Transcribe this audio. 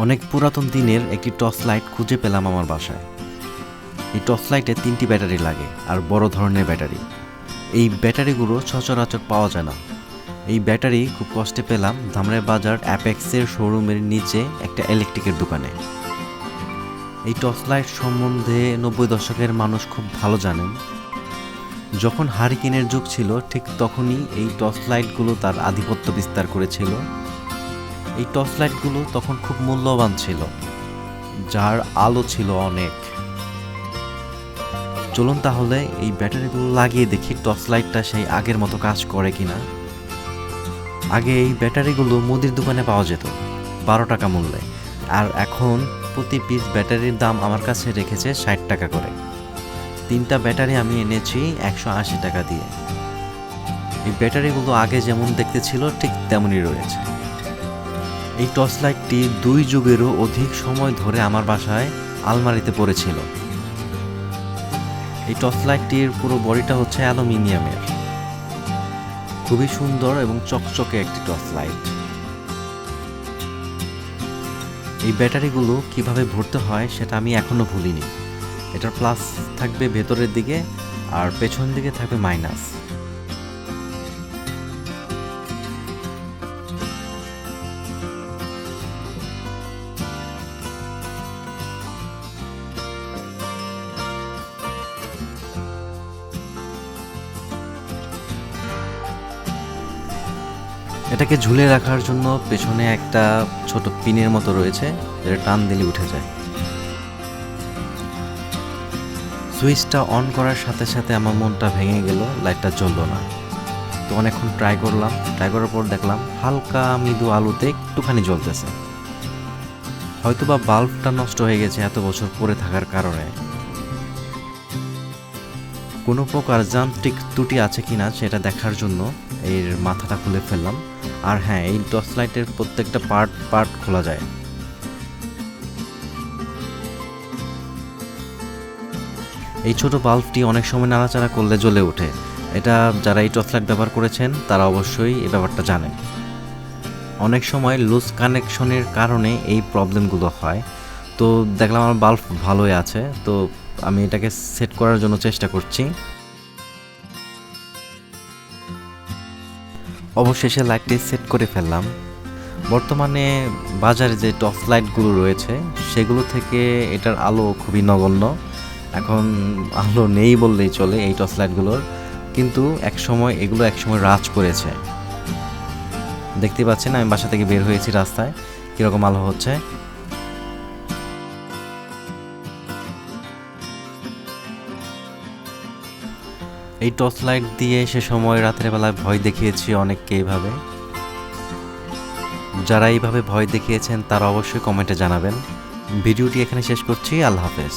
অনেক পুরাতন দিনের একটি টর্চ লাইট খুঁজে পেলাম আমার বাসায়। এই টর্চ লাইটে 3টি ব্যাটারি লাগে, আর বড় ধরনের ব্যাটারি। এই ব্যাটারিগুলো সচরাচর পাওয়া যায় না। এই ব্যাটারি খুব কষ্টে পেলাম ধামরাই বাজার অ্যাপেক্সের শোরুমের নিচে একটা ইলেকট্রিকের দোকানে। এই টর্চ লাইট সম্বন্ধে 90 দশকের মানুষ খুব ভালো জানেন। যখন হারিকেনের যুগ ছিল ঠিক তখনই এই টর্চ লাইটগুলো তার আধিপত্য বিস্তার করেছিল। এই টর্চ লাইটগুলো তখন খুব মূল্যবান ছিল, যার আলো ছিল অনেক। চলুন তাহলে এই ব্যাটারিগুলো লাগিয়ে দেখি টর্চ লাইটটা সেই আগের মতো কাজ করে কিনা। আগে এই ব্যাটারিগুলো মুদির দোকানে পাওয়া যেত 12 টাকা মূল্যে, আর এখন প্রতি পিস ব্যাটারির দাম আমার কাছে রেখেছে 60 টাকা করে। 3টা ব্যাটারি আমি এনেছি 180 টাকা দিয়ে। এই ব্যাটারিগুলো আগে যেমন দেখতে ছিল ঠিক তেমনই রয়েছে। এই টর্চ লাইটটি 2 যুগেরও অধিক সময় ধরে আমার বাসায় আলমারিতে পড়েছিল। এই টর্চ লাইটটির পুরো বডিটা হচ্ছে অ্যালুমিনিয়ামের। খুবই সুন্দর এবং চকচকে একটি টর্চ লাইট। এই ব্যাটারিগুলো কিভাবে ভরতে হয় সেটা আমি এখনো ভুলিনি। এটার প্লাস থাকবে ভেতরের দিকে, আর পেছন দিকে থাকবে মাইনাস। এটাকে ঝুলে রাখার জন্য পেছনে একটা ছোট পিনের মতো রয়েছে, যেটা টান দিলে উঠে যায়। সুইচটা অন করার সাথে সাথে আমার মনটা ভেঙে গেল, লাইটটা জ্বললো না। তো অনেকক্ষণ ট্রাই করলাম, ট্রাই করার পর দেখলাম হালকা মৃদু আলোতে একটুখানি জ্বলতেছে। হয়তোবা বাল্বটা নষ্ট হয়ে গেছে এত বছর পরে থাকার কারণে। কোনো প্রকার যান্ত্রিক ত্রুটি আছে কিনা সেটা দেখার জন্য এর মাথাটা খুলে ফেললাম। আর হ্যাঁ, এই টর্চ লাইটের প্রত্যেকটা পার্ট খোলা যায়। এই ছোট বাল্বটি অনেক সময় নাড়াচাড়া করলে জ্বলে ওঠে। এটা যারা এই টর্চ লাইট ব্যবহার করেছেন তারা অবশ্যই এই ব্যাপারটা জানেন। অনেক সময় লুজ কানেকশনের কারণে এই প্রবলেমগুলো হয়। তো দেখলাম আমার বাল্ব ভালোই আছে, তো আমি এটাকে সেট করার জন্য চেষ্টা করছি। অবশেষে লাইটটি সেট করে ফেললাম। বর্তমানে বাজারে যে টর্চ লাইটগুলো রয়েছে সেগুলো থেকে এটার আলো খুবই নগণ্য। এখন আলো নেই বললেই চলে এই টর্চ লাইটগুলোর, কিন্তু একসময় রাজ করেছে। দেখতে পাচ্ছেন আমি বাসা থেকে বের হয়েছি, রাস্তায় কীরকম আলো হচ্ছে। এই টর্চ লাইট দিয়ে সে সময় রাতের বেলায় ভয় দেখিয়েছি অনেককে। এইভাবে যারা এইভাবে ভয় দেখিয়েছেন তারা অবশ্যই কমেন্টে জানাবেন। ভিডিওটি এখানে শেষ করছি। আল্লাহ হাফেজ।